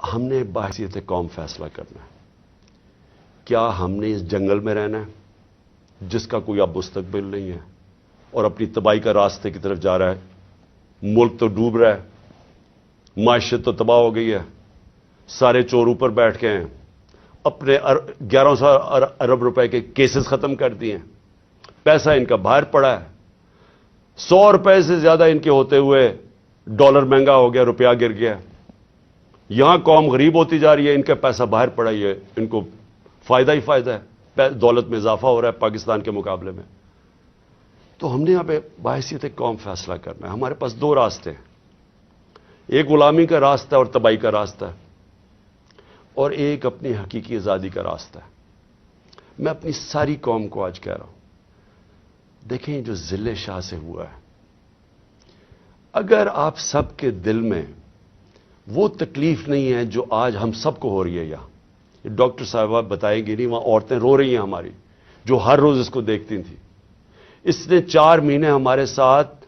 ہم نے بحیثیت قوم فیصلہ کرنا ہے. کیا ہم نے اس جنگل میں رہنا ہے جس کا کوئی اب مستقبل نہیں ہے اور اپنی تباہی کا راستے کی طرف جا رہا ہے؟ ملک تو ڈوب رہا ہے, معیشت تو تباہ ہو گئی ہے, سارے چور اوپر بیٹھ کے ہیں, اپنے 1100 ارب روپے کے کیسز ختم کر دیے ہیں, پیسہ ان کا باہر پڑا ہے, 100 روپے سے زیادہ ان کے ہوتے ہوئے ڈالر مہنگا ہو گیا, روپیہ گر گیا. یہاں قوم غریب ہوتی جا رہی ہے, ان کا پیسہ باہر پڑا ہی ہے, ان کو فائدہ ہی فائدہ ہے, دولت میں اضافہ ہو رہا ہے پاکستان کے مقابلے میں. تو ہم نے یہاں پہ بحیثیت قوم فیصلہ کرنا ہے. ہمارے پاس 2 راستے ہیں, ایک غلامی کا راستہ اور تباہی کا راستہ ہے, اور ایک اپنی حقیقی آزادی کا راستہ ہے. میں اپنی ساری قوم کو آج کہہ رہا ہوں, دیکھیں جو ذل شاہ سے ہوا ہے, اگر آپ سب کے دل میں وہ تکلیف نہیں ہے جو آج ہم سب کو ہو رہی ہے, یہاں ڈاکٹر صاحبہ بتائیں گی نہیں, وہاں عورتیں رو رہی ہیں ہماری جو ہر روز اس کو دیکھتی تھیں. اس نے 4 مہینے ہمارے ساتھ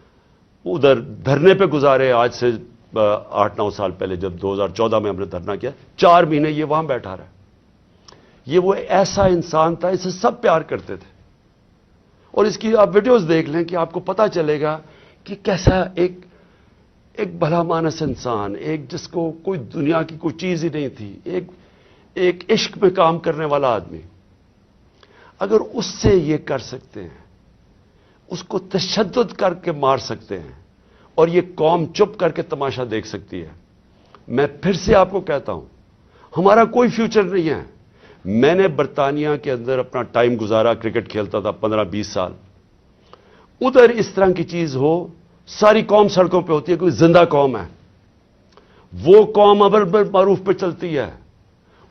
ادھر دھرنے پہ گزارے, آج سے 8-9 سال پہلے جب 2014 میں ہم نے دھرنا کیا, 4 مہینے یہ وہاں بیٹھا رہا. یہ وہ ایسا انسان تھا, اسے سب پیار کرتے تھے, اور اس کی آپ ویڈیوز دیکھ لیں کہ آپ کو پتا چلے گا کہ کیسا ایک بھلا مانس انسان, ایک جس کو کوئی دنیا کی کوئی چیز ہی نہیں تھی, ایک عشق میں کام کرنے والا آدمی. اگر اس سے یہ کر سکتے ہیں, اس کو تشدد کر کے مار سکتے ہیں, اور یہ قوم چپ کر کے تماشا دیکھ سکتی ہے, میں پھر سے آپ کو کہتا ہوں ہمارا کوئی فیوچر نہیں ہے. میں نے برطانیہ کے اندر اپنا ٹائم گزارا, کرکٹ کھیلتا تھا 15-20 سال. ادھر اس طرح کی چیز ہو, ساری قوم سڑکوں پہ ہوتی ہے, کوئی زندہ قوم ہے, وہ قوم امر معروف پہ چلتی ہے.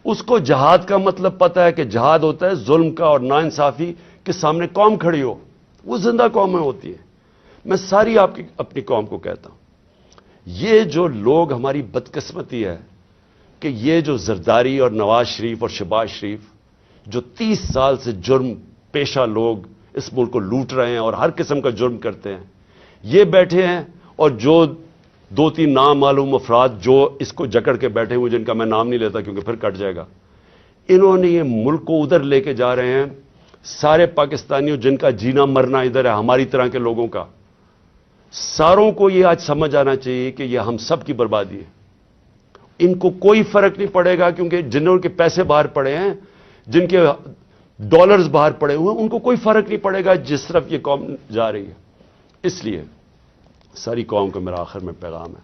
اس کو جہاد کا مطلب پتا ہے کہ جہاد ہوتا ہے ظلم کا اور ناانصافی کے سامنے قوم کھڑی ہو, وہ زندہ قومیں ہوتی ہیں. میں ساری آپ کی اپنی قوم کو کہتا ہوں, یہ جو لوگ ہماری بدقسمتی ہے کہ یہ جو زرداری اور نواز شریف اور شہباز شریف جو 30 سال سے جرم پیشہ لوگ اس ملک کو لوٹ رہے ہیں اور ہر قسم کا جرم کرتے ہیں, یہ بیٹھے ہیں, اور جو 2-3 نامعلوم افراد جو اس کو جکڑ کے بیٹھے ہوئے, جن کا میں نام نہیں لیتا کیونکہ پھر کٹ جائے گا, انہوں نے یہ ملک کو ادھر لے کے جا رہے ہیں. سارے پاکستانیوں جن کا جینا مرنا ادھر ہے, ہماری طرح کے لوگوں کا, ساروں کو یہ آج سمجھ آنا چاہیے کہ یہ ہم سب کی بربادی ہے. ان کو کوئی فرق نہیں پڑے گا, کیونکہ جنہوں کے پیسے باہر پڑے ہیں, جن کے ڈالرز باہر پڑے ہوئے ہیں, ان کو کوئی فرق نہیں پڑے گا جس طرف یہ قوم جا رہی ہے. اس لیے ساری قوم کو میرا آخر میں پیغام ہے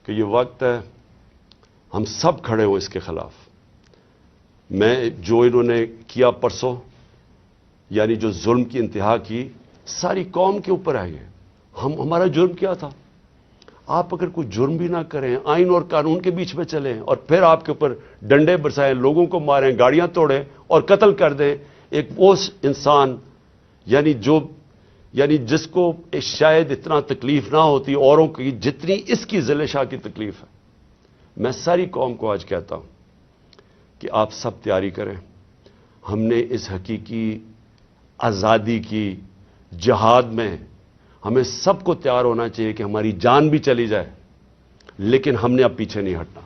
کہ یہ وقت ہے ہم سب کھڑے ہوں اس کے خلاف. میں جو انہوں نے کیا پرسوں, یعنی جو ظلم کی انتہا کی, ساری قوم کے اوپر ہے. یہ ہمارا جرم کیا تھا؟ آپ اگر کوئی جرم بھی نہ کریں, آئین اور قانون کے بیچ میں چلیں, اور پھر آپ کے اوپر ڈنڈے برسائیں, لوگوں کو ماریں, گاڑیاں توڑیں اور قتل کر دیں ایک وہ انسان, یعنی جس کو شاید اتنا تکلیف نہ ہوتی اوروں کی جتنی اس کی ذل شاہ کی تکلیف ہے. میں ساری قوم کو آج کہتا ہوں کہ آپ سب تیاری کریں. ہم نے اس حقیقی آزادی کی جہاد میں ہمیں سب کو تیار ہونا چاہیے کہ ہماری جان بھی چلی جائے, لیکن ہم نے اب پیچھے نہیں ہٹنا.